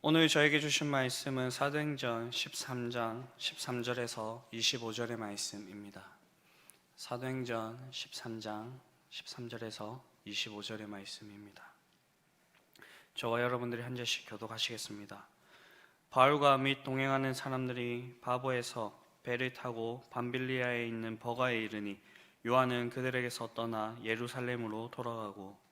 오늘 저에게 주신 말씀은 사도행전 13장 13절에서 25절의 말씀입니다. 사도행전 13장 13절에서 25절의 말씀입니다. 저와 여러분들이 한 절씩 교독하시겠습니다. 바울과 및 동행하는 사람들이 바보에서 배를 타고 밤빌리아에 있는 버가에 이르니 요한은 그들에게서 떠나 예루살렘으로 돌아가고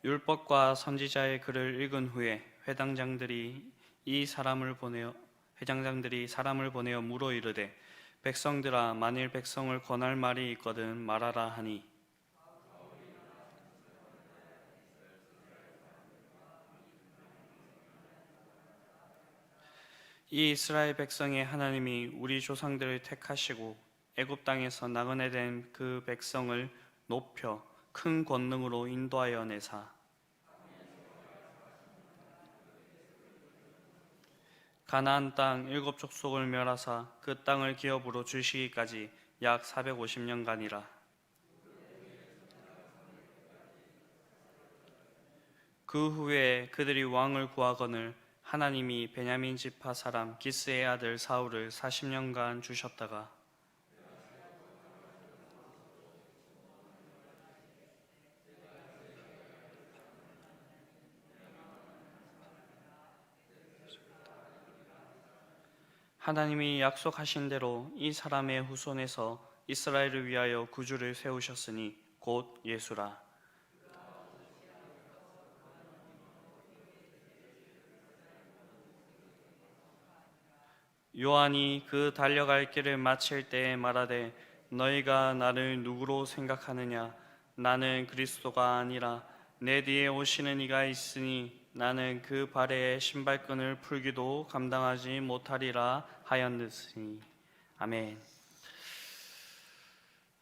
율법과 선지자의 글을 읽은 후에 회당장들이 사람을 보내어 물어 이르되 백성들아 만일 백성을 권할 말이 있거든 말하라 하니 이 이스라엘 백성의 하나님이 우리 조상들을 택하시고 애굽 땅에서 나그네 된 그 백성을 높여 큰 권능으로 인도하여 내사 가나안 땅 7족속을 멸하사 그 땅을 기업으로 주시기까지 약 450년간이라. 그 후에 그들이 왕을 구하거늘 하나님이 베냐민 지파 사람 기스의 아들 사울을 40년간 주셨다가 하나님이 약속하신 대로 이 사람의 후손에서 이스라엘을 위하여 구주를 세우셨으니 곧 예수라. 요한이 그 달려갈 길을 마칠 때에 말하되 너희가 나를 누구로 생각하느냐? 나는 그리스도가 아니라 내 뒤에 오시는 이가 있으니 나는 그 발에 신발끈을 풀기도 감당하지 못하리라 하였으니. 아멘.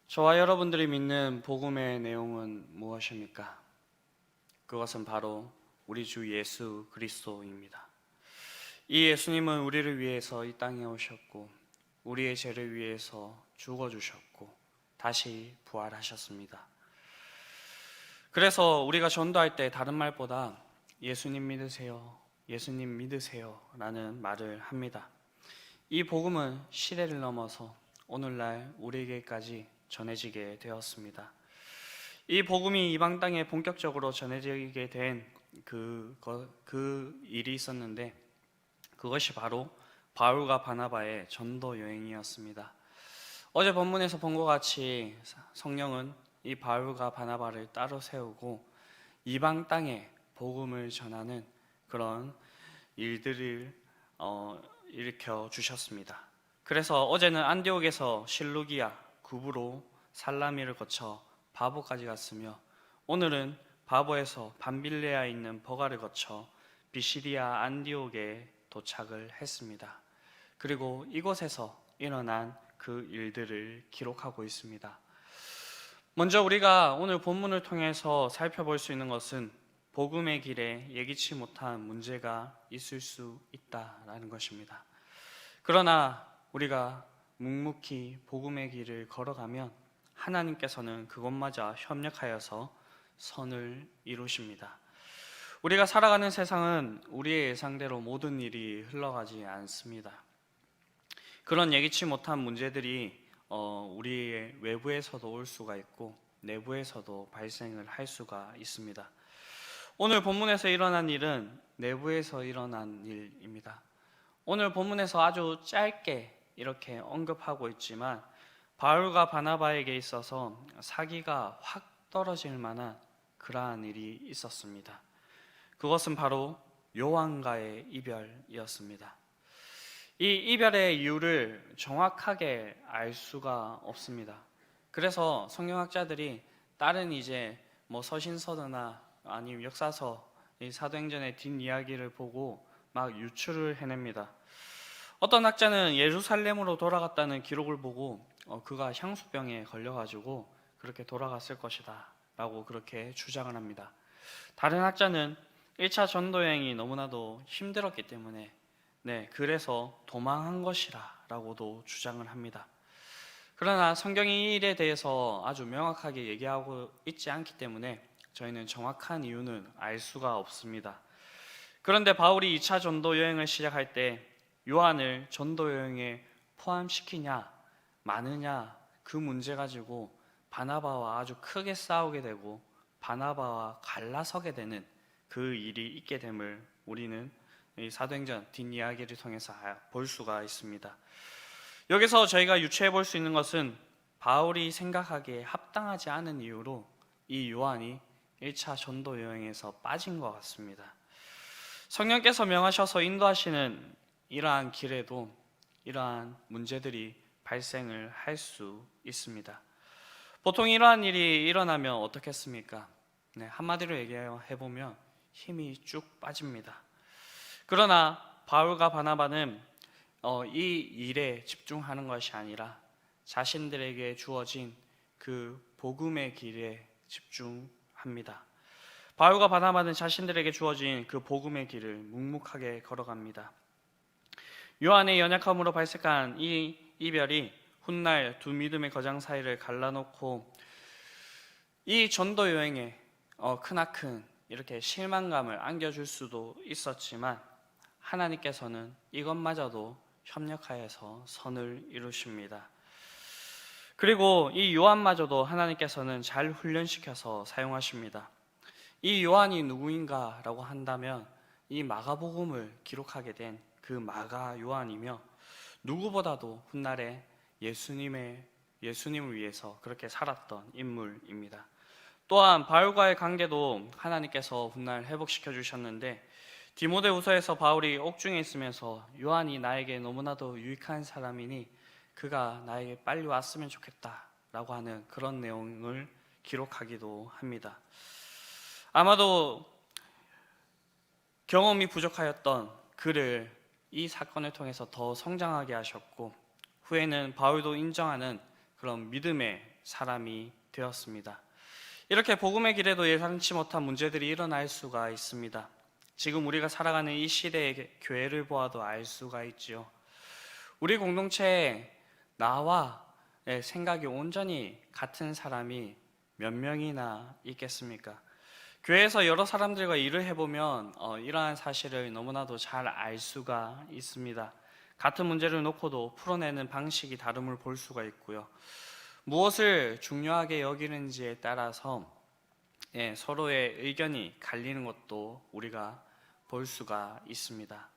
저와 여러분들이 믿는 복음의 내용은 무엇입니까? 그것은 바로 우리 주 예수 그리스도입니다. 이 예수님은 우리를 위해서 이 땅에 오셨고 우리의 죄를 위해서 죽어주셨고 다시 부활하셨습니다. 그래서 우리가 전도할 때 다른 말보다 예수님 믿으세요, 예수님 믿으세요 라는 말을 합니다. 이 복음은 시대를 넘어서 오늘날 우리에게까지 전해지게 되었습니다. 이 복음이 이방 땅에 본격적으로 전해지게 된 그 일이 있었는데 그것이 바로 바울과 바나바의 전도 여행이었습니다. 어제 본문에서 본 것 같이 성령은 이 바울과 바나바를 따로 세우고 이방 땅에 복음을 전하는 그런 일들을 일으켜 주셨습니다. 그래서 어제는 안디옥에서 실루기아, 구브로, 살라미를 거쳐 바보까지 갔으며 오늘은 바보에서 밤빌레아에 있는 버가를 거쳐 비시디아 안디옥에 도착을 했습니다. 그리고 이곳에서 일어난 그 일들을 기록하고 있습니다. 먼저 우리가 오늘 본문을 통해서 살펴볼 수 있는 것은 복음의 길에 예기치 못한 문제가 있을 수 있다라는 것입니다. 그러나 우리가 묵묵히 복음의 길을 걸어가면 하나님께서는 그것마저 협력하여서 선을 이루십니다. 우리가 살아가는 세상은 우리의 예상대로 모든 일이 흘러가지 않습니다. 그런 예기치 못한 문제들이 우리의 외부에서도 올 수가 있고 내부에서도 발생을 할 수가 있습니다. 오늘 본문에서 일어난 일은 내부에서 일어난 일입니다. 오늘 본문에서 아주 짧게 이렇게 언급하고 있지만 바울과 바나바에게 있어서 사기가 확 떨어질 만한 그러한 일이 있었습니다. 그것은 바로 요한과의 이별이었습니다. 이 이별의 이유를 정확하게 알 수가 없습니다. 그래서 성경학자들이 다른 서신서나 아니면 역사서, 사도행전의 뒷이야기를 보고 막 유추를 해냅니다. 어떤 학자는 예루살렘으로 돌아갔다는 기록을 보고 그가 향수병에 걸려가지고 그렇게 돌아갔을 것이다 라고 그렇게 주장을 합니다. 다른 학자는 1차 전도여행이 너무나도 힘들었기 때문에 그래서 도망한 것이라 라고도 주장을 합니다. 그러나 성경이 이 일에 대해서 아주 명확하게 얘기하고 있지 않기 때문에 저희는 정확한 이유는 알 수가 없습니다. 그런데 바울이 2차 전도 여행을 시작할 때 요한을 전도 여행에 포함시키냐 마느냐 그 문제 가지고 바나바와 아주 크게 싸우게 되고 바나바와 갈라서게 되는 그 일이 있게 됨을 우리는 이 사도행전 뒷이야기를 통해서 볼 수가 있습니다. 여기서 저희가 유추해 볼 수 있는 것은 바울이 생각하기에 합당하지 않은 이유로 이 요한이 1차 전도 여행에서 빠진 것 같습니다. 성령께서 명하셔서 인도하시는 이러한 길에도 이러한 문제들이 발생을 할 수 있습니다. 보통 이러한 일이 일어나면 어떻겠습니까? 한마디로 얘기해보면 힘이 쭉 빠집니다. 그러나 바울과 바나바는 이 일에 집중하는 것이 아니라 자신들에게 주어진 그 복음의 길에 집중합니다. 바울과 바나바는 자신들에게 주어진 그 복음의 길을 묵묵하게 걸어갑니다. 요한의 연약함으로 발생한 이 이별이 훗날 두 믿음의 거장 사이를 갈라놓고 이 전도 여행에 크나큰 이렇게 실망감을 안겨줄 수도 있었지만 하나님께서는 이것마저도 협력하여서 선을 이루십니다. 그리고 이 요한마저도 하나님께서는 잘 훈련시켜서 사용하십니다. 이 요한이 누구인가 라고 한다면 이 마가복음을 기록하게 된 그 마가 요한이며 누구보다도 훗날에 예수님을 위해서 그렇게 살았던 인물입니다. 또한 바울과의 관계도 하나님께서 훗날 회복시켜 주셨는데 디모데후서에서 바울이 옥중에 있으면서 요한이 나에게 너무나도 유익한 사람이니 그가 나에게 빨리 왔으면 좋겠다라고 하는 그런 내용을 기록하기도 합니다. 아마도 경험이 부족하였던 그를 이 사건을 통해서 더 성장하게 하셨고 후에는 바울도 인정하는 그런 믿음의 사람이 되었습니다. 이렇게 복음의 길에도 예상치 못한 문제들이 일어날 수가 있습니다. 지금 우리가 살아가는 이 시대의 교회를 보아도 알 수가 있지요. 우리 공동체에 나와 생각이 온전히 같은 사람이 몇 명이나 있겠습니까? 교회에서 여러 사람들과 일을 해보면 이러한 사실을 너무나도 잘 알 수가 있습니다. 같은 문제를 놓고도 풀어내는 방식이 다름을 볼 수가 있고요. 무엇을 중요하게 여기는지에 따라서 서로의 의견이 갈리는 것도 우리가 볼 수가 있습니다.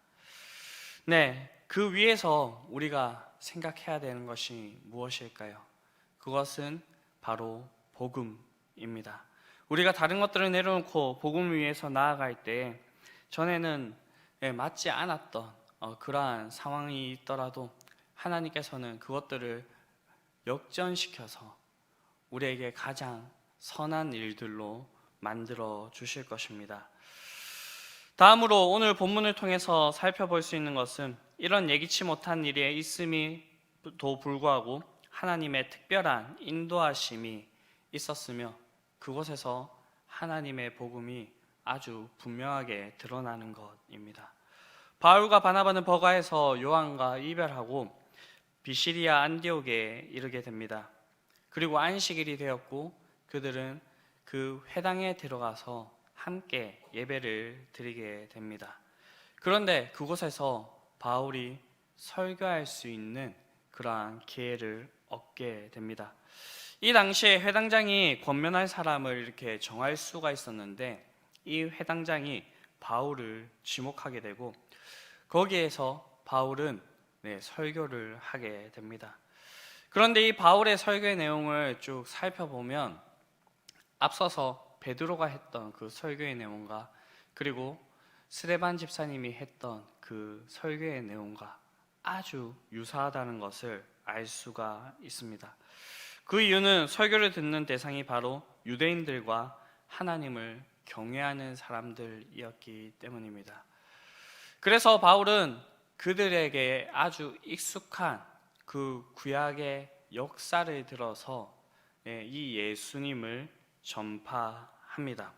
그 위에서 우리가 생각해야 되는 것이 무엇일까요? 그것은 바로 복음입니다. 우리가 다른 것들을 내려놓고 복음을 위해서 나아갈 때 전에는 맞지 않았던 그러한 상황이 있더라도 하나님께서는 그것들을 역전시켜서 우리에게 가장 선한 일들로 만들어 주실 것입니다. 다음으로 오늘 본문을 통해서 살펴볼 수 있는 것은 이런 예기치 못한 일이 있음에도 불구하고 하나님의 특별한 인도하심이 있었으며 그곳에서 하나님의 복음이 아주 분명하게 드러나는 것입니다. 바울과 바나바는 버가에서 요한과 이별하고 비시리아 안디옥에 이르게 됩니다. 그리고 안식일이 되었고 그들은 그 회당에 들어가서 함께 예배를 드리게 됩니다. 그런데 그곳에서 바울이 설교할 수 있는 그러한 기회를 얻게 됩니다. 이 당시에 회당장이 권면할 사람을 이렇게 정할 수가 있었는데 이 회당장이 바울을 지목하게 되고 거기에서 바울은 설교를 하게 됩니다. 그런데 이 바울의 설교의 내용을 쭉 살펴보면 앞서서 베드로가 했던 그 설교의 내용과 그리고 스데반 집사님이 했던 그 설교의 내용과 아주 유사하다는 것을 알 수가 있습니다. 그 이유는 설교를 듣는 대상이 바로 유대인들과 하나님을 경외하는 사람들이었기 때문입니다. 그래서 바울은 그들에게 아주 익숙한 그 구약의 역사를 들어서 이 예수님을 전파합니다.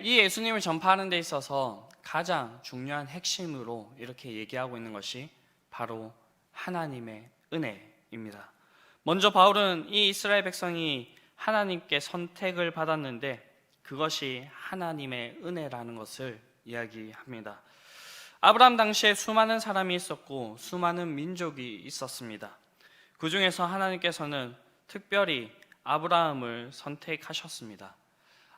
이 예수님을 전파하는 데 있어서 가장 중요한 핵심으로 이렇게 얘기하고 있는 것이 바로 하나님의 은혜 은혜입니다. 먼저 바울은 이 이스라엘 백성이 하나님께 선택을 받았는데 그것이 하나님의 은혜라는 것을 이야기합니다. 아브라함 당시에 수많은 사람이 있었고 수많은 민족이 있었습니다. 그 중에서 하나님께서는 특별히 아브라함을 선택하셨습니다.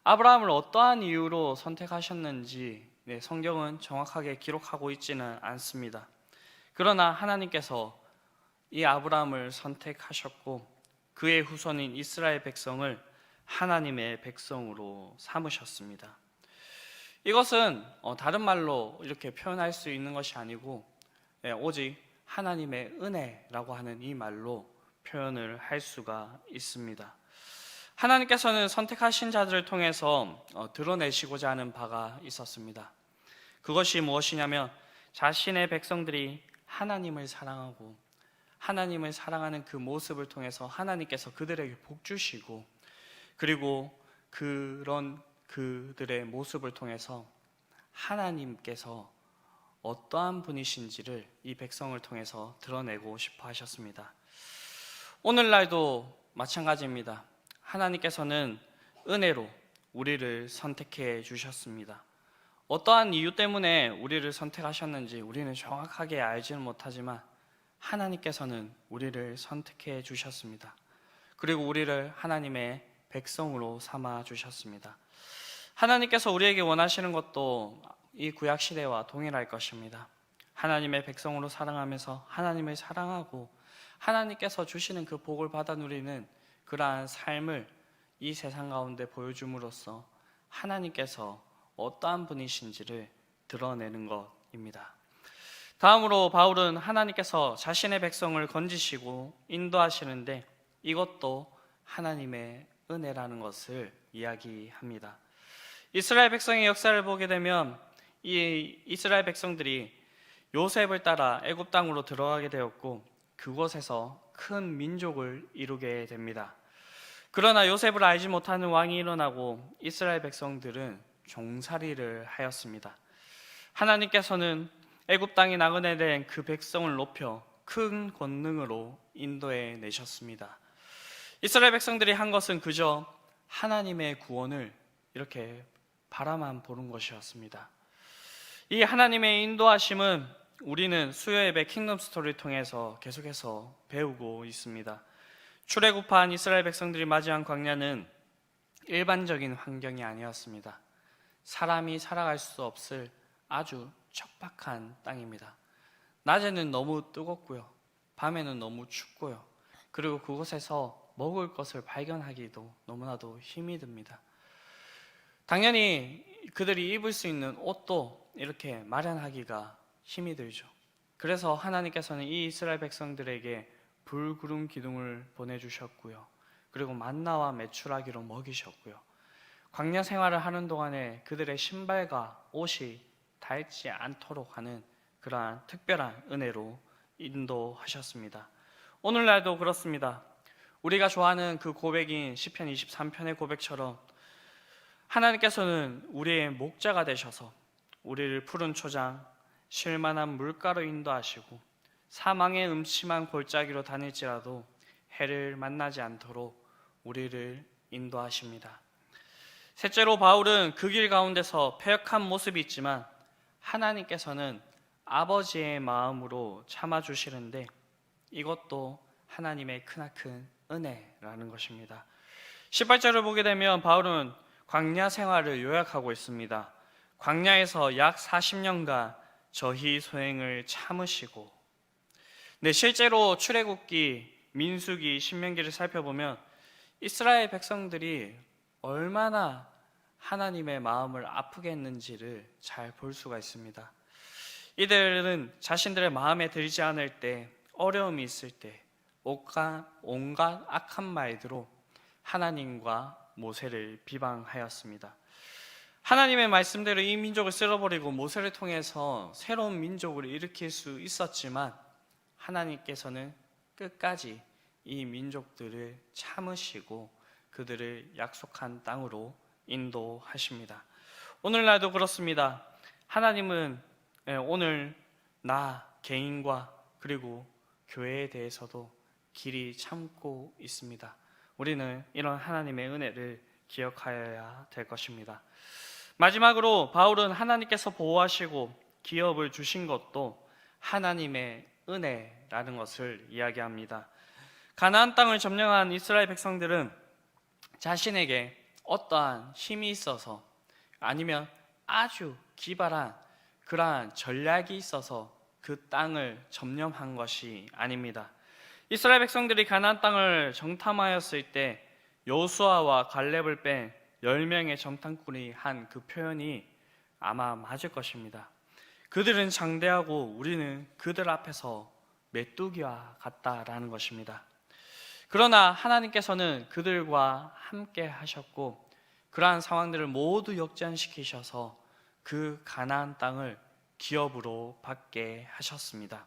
아브라함을 어떠한 이유로 선택하셨는지 성경은 정확하게 기록하고 있지는 않습니다. 그러나 하나님께서 이 아브라함을 선택하셨고 그의 후손인 이스라엘 백성을 하나님의 백성으로 삼으셨습니다. 이것은 다른 말로 이렇게 표현할 수 있는 것이 아니고 오직 하나님의 은혜라고 하는 이 말로 표현을 할 수가 있습니다. 하나님께서는 선택하신 자들을 통해서 드러내시고자 하는 바가 있었습니다. 그것이 무엇이냐면 자신의 백성들이 하나님을 사랑하고 하나님을 사랑하는 그 모습을 통해서 하나님께서 그들에게 복 주시고 그리고 그런 그들의 모습을 통해서 하나님께서 어떠한 분이신지를 이 백성을 통해서 드러내고 싶어 하셨습니다. 오늘날도 마찬가지입니다. 하나님께서는 은혜로 우리를 선택해 주셨습니다. 어떠한 이유 때문에 우리를 선택하셨는지 우리는 정확하게 알지는 못하지만 하나님께서는 우리를 선택해 주셨습니다. 그리고 우리를 하나님의 백성으로 삼아 주셨습니다. 하나님께서 우리에게 원하시는 것도 이 구약 시대와 동일할 것입니다. 하나님의 백성으로 사랑하면서 하나님을 사랑하고 하나님께서 주시는 그 복을 받아 누리는 그러한 삶을 이 세상 가운데 보여줌으로써 하나님께서 어떠한 분이신지를 드러내는 것입니다. 다음으로 바울은 하나님께서 자신의 백성을 건지시고 인도하시는데 이것도 하나님의 은혜라는 것을 이야기합니다. 이스라엘 백성의 역사를 보게 되면 이 이스라엘 백성들이 요셉을 따라 애굽 땅으로 들어가게 되었고 그곳에서 큰 민족을 이루게 됩니다. 그러나 요셉을 알지 못하는 왕이 일어나고 이스라엘 백성들은 종살이를 하였습니다. 하나님께서는 애굽 땅에 나그네 된 그 백성을 높여 큰 권능으로 인도해 내셨습니다. 이스라엘 백성들이 한 것은 그저 하나님의 구원을 이렇게 바라만 보는 것이었습니다. 이 하나님의 인도하심은 우리는 수요 예배 킹덤 스토리를 통해서 계속해서 배우고 있습니다. 출애굽한 이스라엘 백성들이 맞이한 광야는 일반적인 환경이 아니었습니다. 사람이 살아갈 수 없을 아주 척박한 땅입니다. 낮에는 너무 뜨겁고요, 밤에는 너무 춥고요, 그리고 그곳에서 먹을 것을 발견하기도 너무나도 힘이 듭니다. 당연히 그들이 입을 수 있는 옷도 이렇게 마련하기가 힘이 들죠. 그래서 하나님께서는 이 이스라엘 백성들에게 불, 구름, 기둥을 보내주셨고요, 그리고 만나와 메추라기로 먹이셨고요, 광야 생활을 하는 동안에 그들의 신발과 옷이 닳지 않도록 하는 그러한 특별한 은혜로 인도하셨습니다. 오늘날도 그렇습니다. 우리가 좋아하는 그 고백인 시편 23편의 고백처럼 하나님께서는 우리의 목자가 되셔서 우리를 푸른 초장, 쉴만한 물가로 인도하시고 사망의 음침한 골짜기로 다닐지라도 해를 만나지 않도록 우리를 인도하십니다. 셋째로 바울은 그 길 가운데서 패역한 모습이 있지만 하나님께서는 아버지의 마음으로 참아주시는데 이것도 하나님의 크나큰 은혜라는 것입니다. 18절을 보게 되면 바울은 광야 생활을 요약하고 있습니다. 광야에서 약 40년간 저희 소행을 참으시고, 실제로 출애굽기, 민수기, 신명기를 살펴보면 이스라엘 백성들이 얼마나 하나님의 마음을 아프게 했는지를 잘 볼 수가 있습니다. 이들은 자신들의 마음에 들지 않을 때, 어려움이 있을 때 온갖 악한 말들로 하나님과 모세를 비방하였습니다. 하나님의 말씀대로 이 민족을 쓸어버리고 모세를 통해서 새로운 민족을 일으킬 수 있었지만 하나님께서는 끝까지 이 민족들을 참으시고 그들을 약속한 땅으로 인도하십니다. 오늘날도 그렇습니다. 하나님은 오늘 나 개인과 그리고 교회에 대해서도 길이 참고 있습니다. 우리는 이런 하나님의 은혜를 기억하여야 될 것입니다. 마지막으로 바울은 하나님께서 보호하시고 기업을 주신 것도 하나님의 은혜라는 것을 이야기합니다. 가나안 땅을 점령한 이스라엘 백성들은 자신에게 어떠한 힘이 있어서 아니면 아주 기발한 그러한 전략이 있어서 그 땅을 점령한 것이 아닙니다. 이스라엘 백성들이 가나안 땅을 정탐하였을 때 여호수아와 갈렙을 뺀 10명의 정탐꾼이 한 그 표현이 아마 맞을 것입니다. 그들은 장대하고 우리는 그들 앞에서 메뚜기와 같다라는 것입니다. 그러나 하나님께서는 그들과 함께 하셨고 그러한 상황들을 모두 역전시키셔서 그 가나안 땅을 기업으로 받게 하셨습니다.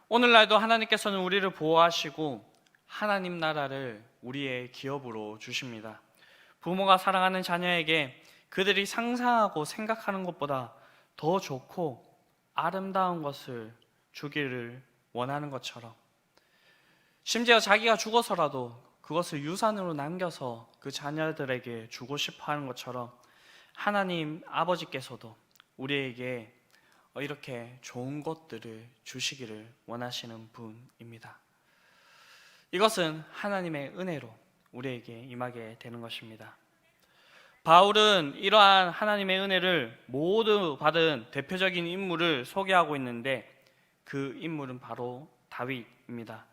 오늘날도 하나님께서는 우리를 보호하시고 하나님 나라를 우리의 기업으로 주십니다. 부모가 사랑하는 자녀에게 그들이 상상하고 생각하는 것보다 더 좋고 아름다운 것을 주기를 원하는 것처럼, 심지어 자기가 죽어서라도 그것을 유산으로 남겨서 그 자녀들에게 주고 싶어 하는 것처럼 하나님 아버지께서도 우리에게 이렇게 좋은 것들을 주시기를 원하시는 분입니다. 이것은 하나님의 은혜로 우리에게 임하게 되는 것입니다. 바울은 이러한 하나님의 은혜를 모두 받은 대표적인 인물을 소개하고 있는데 그 인물은 바로 다윗입니다.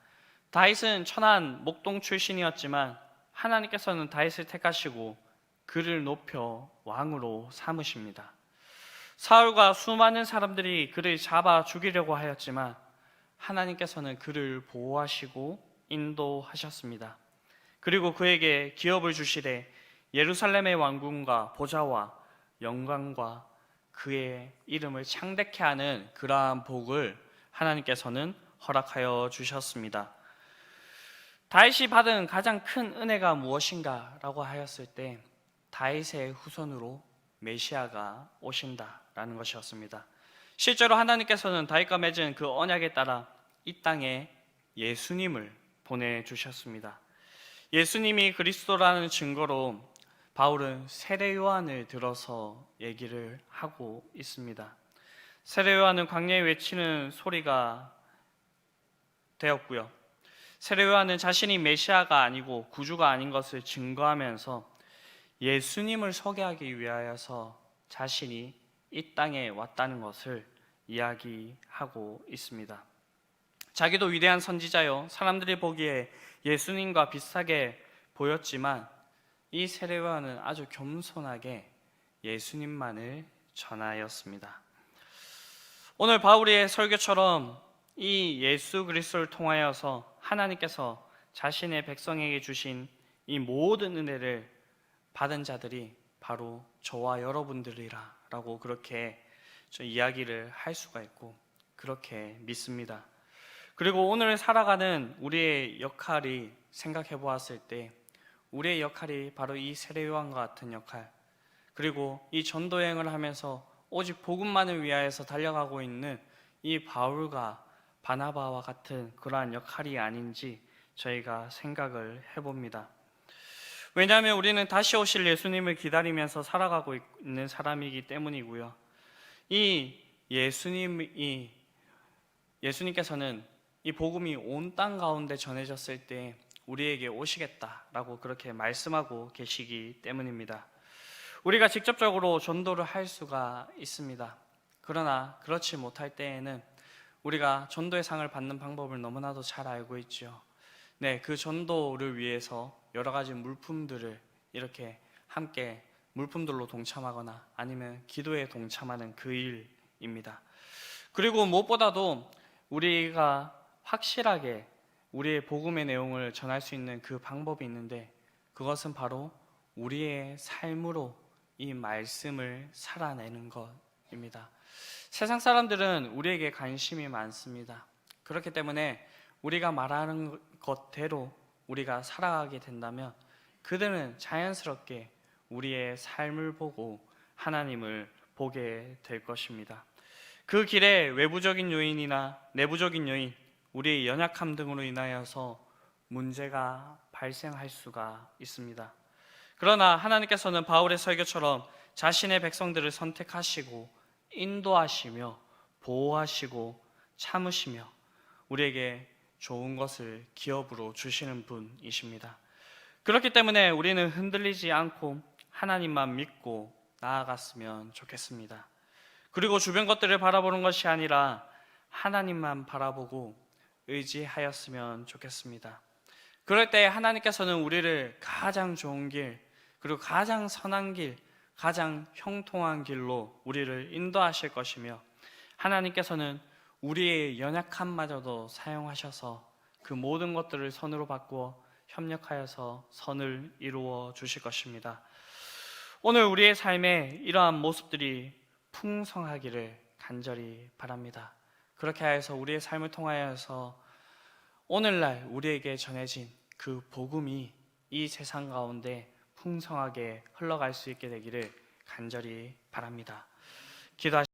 다윗은 천한 목동 출신이었지만 하나님께서는 다윗을 택하시고 그를 높여 왕으로 삼으십니다. 사울과 수많은 사람들이 그를 잡아 죽이려고 하였지만 하나님께서는 그를 보호하시고 인도하셨습니다. 그리고 그에게 기업을 주시되 예루살렘의 왕궁과 보좌와 영광과 그의 이름을 창대케 하는 그러한 복을 하나님께서는 허락하여 주셨습니다. 다윗이 받은 가장 큰 은혜가 무엇인가 라고 하였을 때 다윗의 후손으로 메시아가 오신다라는 것이었습니다. 실제로 하나님께서는 다윗과 맺은 그 언약에 따라 이 땅에 예수님을 보내주셨습니다. 예수님이 그리스도라는 증거로 바울은 세례 요한을 들어서 얘기를 하고 있습니다. 세례 요한은 광야에 외치는 소리가 되었고요. 세례 요한은 자신이 메시아가 아니고 구주가 아닌 것을 증거하면서 예수님을 소개하기 위하여서 자신이 이 땅에 왔다는 것을 이야기하고 있습니다. 자기도 위대한 선지자요, 사람들이 보기에 예수님과 비슷하게 보였지만 이 세례 요한은 아주 겸손하게 예수님만을 전하였습니다. 오늘 바울의 설교처럼 이 예수 그리스도를 통하여서 하나님께서 자신의 백성에게 주신 이 모든 은혜를 받은 자들이 바로 저와 여러분들이라 라고 그렇게 이야기를 할 수가 있고 그렇게 믿습니다. 그리고 오늘 살아가는 우리의 역할이 생각해 보았을 때 우리의 역할이 바로 이 세례 요한과 같은 역할, 그리고 이 전도 여행을 하면서 오직 복음만을 위하여서 달려가고 있는 이 바울과 바나바와 같은 그러한 역할이 아닌지 저희가 생각을 해봅니다. 왜냐하면 우리는 다시 오실 예수님을 기다리면서 살아가고 있는 사람이기 때문이고요. 이 예수님께서는 이 복음이 온 땅 가운데 전해졌을 때 우리에게 오시겠다라고 그렇게 말씀하고 계시기 때문입니다. 우리가 직접적으로 전도를 할 수가 있습니다. 그러나 그렇지 못할 때에는 우리가 전도의 상을 받는 방법을 너무나도 잘 알고 있죠. 네, 그 전도를 위해서 여러 가지 물품들을 이렇게 함께 물품들로 동참하거나 아니면 기도에 동참하는 그 일입니다. 그리고 무엇보다도 우리가 확실하게 우리의 복음의 내용을 전할 수 있는 그 방법이 있는데 그것은 바로 우리의 삶으로 이 말씀을 살아내는 것입니다. 세상 사람들은 우리에게 관심이 많습니다. 그렇기 때문에 우리가 말하는 것대로 우리가 살아가게 된다면 그들은 자연스럽게 우리의 삶을 보고 하나님을 보게 될 것입니다. 그 길에 외부적인 요인이나 내부적인 요인, 우리의 연약함 등으로 인하여서 문제가 발생할 수가 있습니다. 그러나 하나님께서는 바울의 설교처럼 자신의 백성들을 선택하시고 인도하시며 보호하시고 참으시며 우리에게 좋은 것을 기업으로 주시는 분이십니다. 그렇기 때문에 우리는 흔들리지 않고 하나님만 믿고 나아갔으면 좋겠습니다. 그리고 주변 것들을 바라보는 것이 아니라 하나님만 바라보고 의지하였으면 좋겠습니다. 그럴 때 하나님께서는 우리를 가장 좋은 길, 그리고 가장 선한 길, 가장 형통한 길로 우리를 인도하실 것이며, 하나님께서는 우리의 연약함마저도 사용하셔서 그 모든 것들을 선으로 바꾸어 협력하여서 선을 이루어 주실 것입니다. 오늘 우리의 삶에 이러한 모습들이 풍성하기를 간절히 바랍니다. 그렇게 하여서 우리의 삶을 통하여서 오늘날 우리에게 전해진 그 복음이 이 세상 가운데 풍성하게 흘러갈 수 있게 되기를 간절히 바랍니다. 기도하십시오.